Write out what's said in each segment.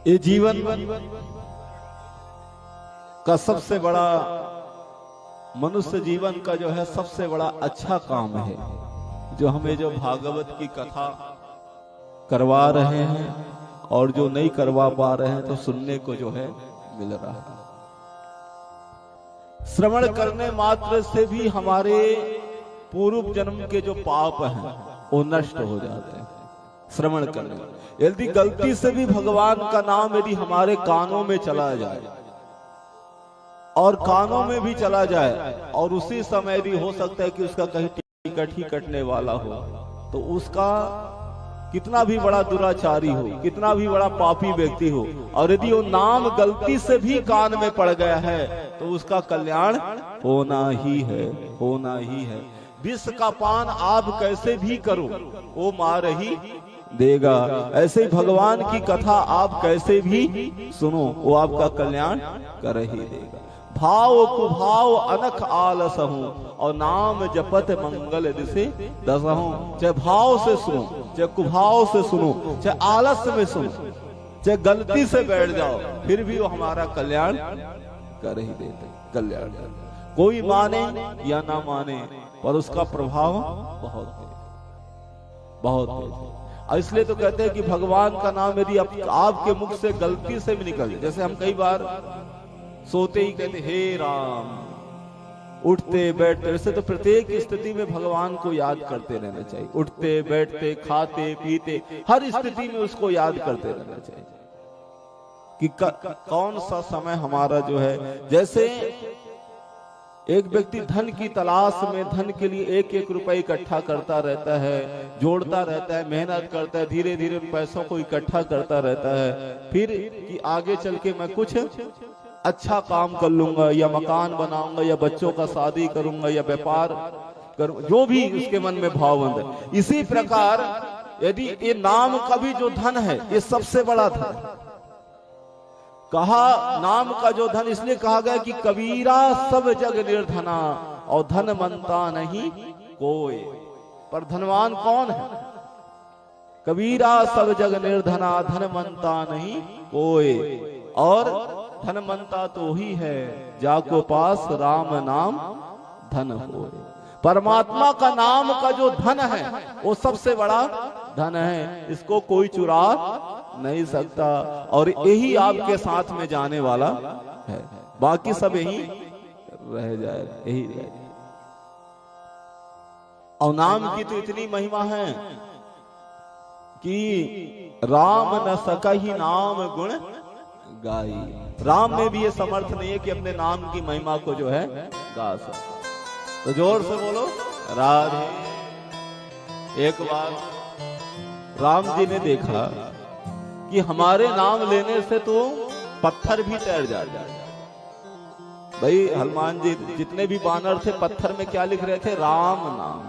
ये जीवन का सबसे बड़ा, मनुष्य जीवन का जो है सबसे बड़ा अच्छा काम है, जो हमें जो भागवत की कथा करवा रहे हैं और जो नहीं करवा पा रहे हैं तो सुनने को जो है मिल रहा है। श्रवण करने मात्र से भी हमारे पूर्व जन्म के जो पाप हैं वो नष्ट हो जाते हैं। श्रवण करने, यदि गलती से भी भगवान का नाम यदि हमारे कानों में चला जाए और कानों में भी चला जाए और उसी समय यदि हो सकता है कि उसका कहीं टिकट ही कटने वाला हो, तो उसका कितना भी बड़ा दुराचारी हो, कितना भी बड़ा पापी व्यक्ति हो, और यदि वो नाम गलती से भी कान में पड़ गया है तो उसका कल्याण होना ही है, होना ही है। विष का पान आप कैसे भी करो वो मार ही देगा। ऐसे ही भगवान की कथा आप कैसे भी सुनो वो आपका कल्याण कर ही देगा। भाव कुभाव अनख आलस हूं और नाम जपत मंगल दिसे दसहूं। चाहे भाव से सुनो, चाहे कुभाव से सुनो, चाहे आलस में सुनो, चाहे गलती से बैठ जाओ, फिर भी वो हमारा कल्याण कर ही देते, कल्याण कर। कोई माने या ना माने पर उसका प्रभाव बहुत है, बहुत है। इसलिए तो कहते हैं कि भगवान का नाम यदि आपके मुख से गलती से भी निकल जाए, जैसे हम कई बार सोते ही कहते हे राम, उठते बैठते, वैसे तो प्रत्येक स्थिति में भगवान को याद करते रहना चाहिए। उठते बैठते खाते पीते हर स्थिति में उसको याद करते रहना चाहिए कि कौन सा समय हमारा जो है। जैसे एक व्यक्ति धन की तलाश में धन के लिए एक एक रुपए इकट्ठा करता रहता है, जोड़ता रहता है, मेहनत करता है, धीरे धीरे पैसों को इकट्ठा करता रहता है, फिर कि आगे चल के मैं कुछ अच्छा काम कर लूंगा, या मकान बनाऊंगा, या बच्चों का शादी करूंगा, या व्यापार करूंगा, जो भी उसके मन में भावबंद है। इसी प्रकार यदि ये नाम का भी जो धन है ये सबसे बड़ा धन है। कहा नाम का जो धन इसलिए कहा गया कि कबीरा सब जग निर्धना और धनवंता नहीं कोई। पर धनवान कौन है? कबीरा सब जग निर्धना धनवंता नहीं कोई, और धनवंता तो ही है जाको पास राम नाम धन होए। परमात्मा का नाम का जो धन है वो सबसे बड़ा धन है, इसको कोई चुरा नहीं सकता, और यही आपके साथ में जाने वाला है, बाकी सब यही रह जाए, यही रह जाए। और नाम की तो इतनी महिमा है कि राम न सका ही नाम गुण गाई। राम में भी ये समर्थ नहीं है कि अपने नाम की महिमा को जो है गा सकता। तो जोर से बोलो राधे। एक बार राम जी ने देखा कि हमारे नाम लेने से तो पत्थर भी तैर जाते। भाई हनुमान जी जितने भी बानर थे पत्थर में क्या लिख रहे थे? राम नाम।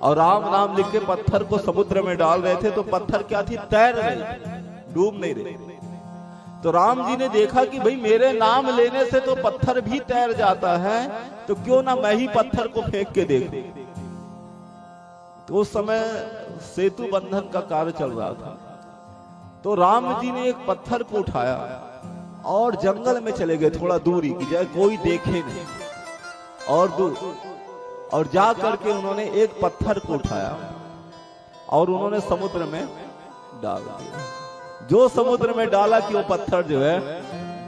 और राम नाम लिख के पत्थर को समुद्र में डाल रहे थे, तो पत्थर क्या थी? तैर रही, डूब नहीं रही। तो राम जी ने देखा कि भाई मेरे नाम लेने से तो पत्थर भी तैर जाता है, तो क्यों ना मैं ही पत्थर को फेंक के देखूं। तो उस समय सेतु बंधन का कार्य चल रहा था। तो राम जी ने एक पत्थर को उठाया और जंगल में चले गए, थोड़ा दूरी की जाए कोई देखे नहीं, और दूर, और जा करके उन्होंने एक पत्थर को उठाया और उन्होंने समुद्र में डाल दिया। जो समुद्र में डाला कि वो पत्थर जो है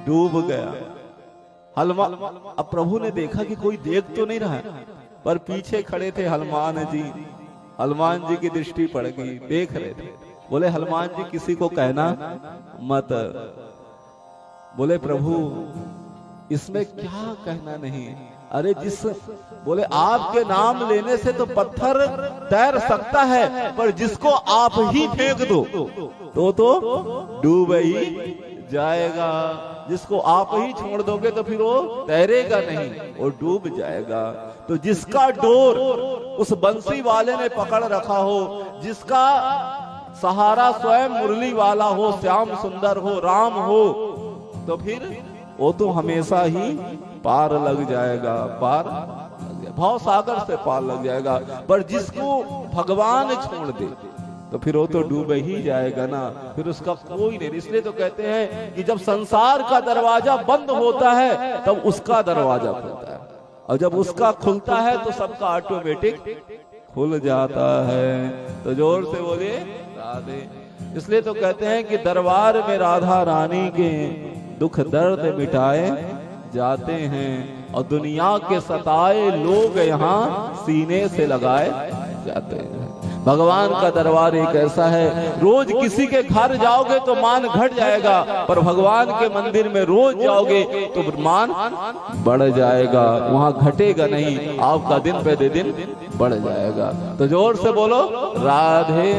डूब गया। हनुमान, अब प्रभु ने देखा कि कोई देख तो नहीं रहा, पर पीछे खड़े थे हनुमान जी। हनुमान जी की दृष्टि पड़ गई, देख रहे थे। बोले हनुमान जी किसी को कहना मत। बोले प्रभु इसमें क्या कहना नहीं? अरे जिस, बोले आपके नाम लेने से तो पत्थर तैर सकता है, पर जिसको आप ही फेंक दो तो डूब ही जाएगा। जिसको आप ही छोड़ दोगे तो फिर वो तैरेगा नहीं, वो डूब जाएगा। तो जिसका डोर उस बंसी वाले ने पकड़ रखा हो, जिसका सहारा स्वयं मुरली वाला हो, श्याम सुंदर हो, राम हो, तो फिर वो तो हमेशा ही पार लग जाएगा, पार लग जाएगा, भाव सागर से पार लग जाएगा। पर जिसको भगवान छोड़ दे, तो फिर वो तो डूबे ही जाएगा ना, फिर उसका कोई नहीं। इसलिए तो कहते हैं कि जब संसार का दरवाजा बंद होता है तब उसका दरवाजा खुलता है, और जब उसका खुलता है तो सबका ऑटोमेटिक खुल जाता है। तो जोर से बोले राधे। इसलिए तो कहते हैं कि दरबार में राधा रानी के दुख दर्द मिटाए जाते हैं, और दुनिया के सताए लोग यहाँ सीने से लगाए जाते हैं। भगवान का दरबार एक ऐसा है, रोज किसी के घर जाओगे तो मान घट जाएगा, पर भगवान के मंदिर में रोज जाओगे तो मान बढ़ जाएगा, वहां घटेगा नहीं, आपका दिन पे दिन बढ़ जाएगा। तो जोर से बोलो राधे।